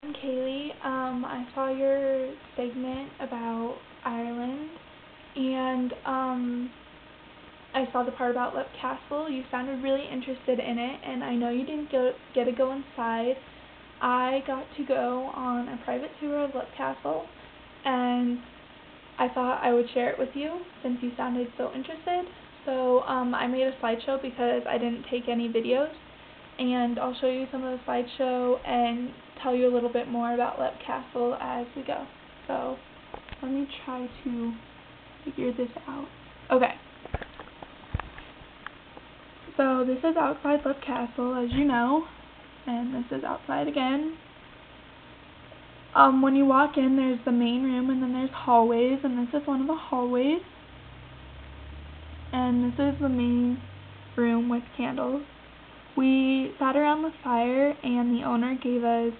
I'm Kaylee. I saw your segment about Ireland, and I saw the part about Lep Castle. You sounded really interested in it, and I know you didn't get to go inside. I got to go on a private tour of Lep Castle, and I thought I would share it with you since you sounded so interested. So I made a slideshow because I didn't take any videos, and I'll show you some of the slideshow and tell you a little bit more about Lep Castle as we go. So let me try to figure this out. Okay. So this is outside Lep Castle, as you know, and this is outside again. When you walk in, there's the main room, and then there's hallways, and this is one of the hallways. And this is the main room with candles. We sat around the fire, and the owner gave us,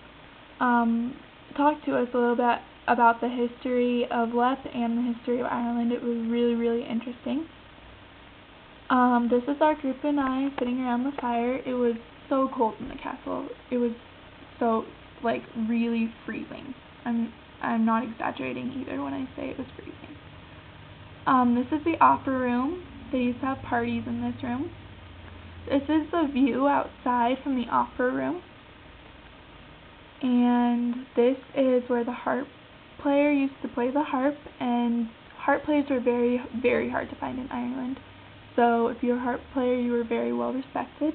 talked to us a little bit about the history of Lep and the history of Ireland. It was really, really interesting. This is our group and I sitting around the fire. It was so cold in the castle. It was so, like, really freezing. I'm not exaggerating either when I say it was freezing. This is the opera room. They used to have parties in this room. This is the view outside from the opera room. And this is where the harp player used to play the harp, and harp players were very, very hard to find in Ireland. So if you're a harp player, you were very well respected.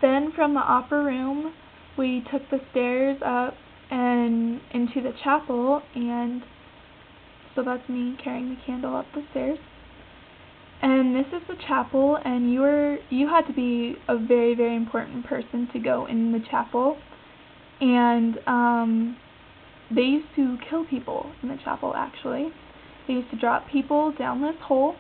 Then from the opera room, we took the stairs up and into the chapel, and so that's me carrying the candle up the stairs. And this is the chapel, and you had to be a very, very important person to go in the chapel. And they used to kill people in the chapel, actually. They used to drop people down this hole,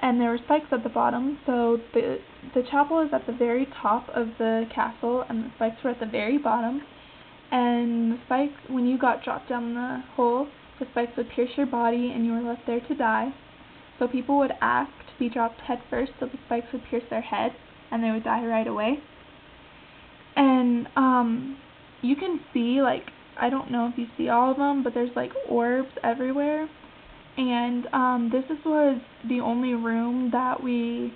and there were spikes at the bottom. So the chapel is at the very top of the castle, and the spikes were at the very bottom. And the spikes, when you got dropped down the hole, the spikes would pierce your body, and you were left there to die. So people would ask to be dropped head first, so the spikes would pierce their head, and they would die right away. And you can see, like, I don't know if you see all of them, but there's like orbs everywhere. And this was the only room that we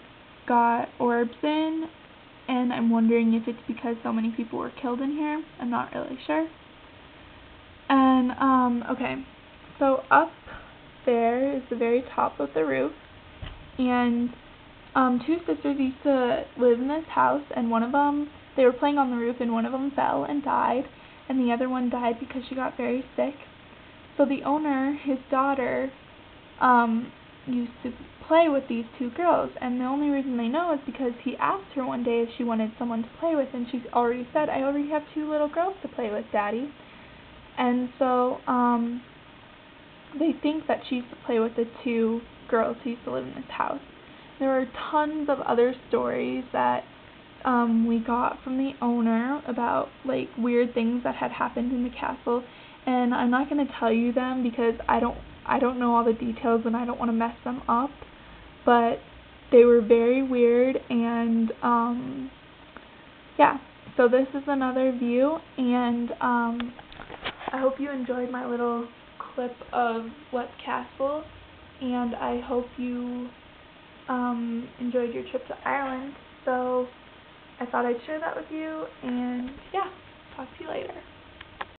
got orbs in, and I'm wondering if it's because so many people were killed in here. I'm not really sure. And okay, so up there is the very top of the roof, and two sisters used to live in this house, and one of them, they were playing on the roof, and one of them fell and died, and the other one died because she got very sick. So the owner, his daughter, used to play with these two girls, and the only reason they know is because he asked her one day if she wanted someone to play with, and she already said, "I already have two little girls to play with, Daddy." And so they think that she used to play with the two girls who used to live in this house. There were tons of other stories that we got from the owner about, like, weird things that had happened in the castle, and I'm not going to tell you them because I don't know all the details and I don't want to mess them up, but they were very weird. And yeah, so this is another view, and I hope you enjoyed my little clip of Lep Castle, and I hope you enjoyed your trip to Ireland. So I thought I'd share that with you, and yeah.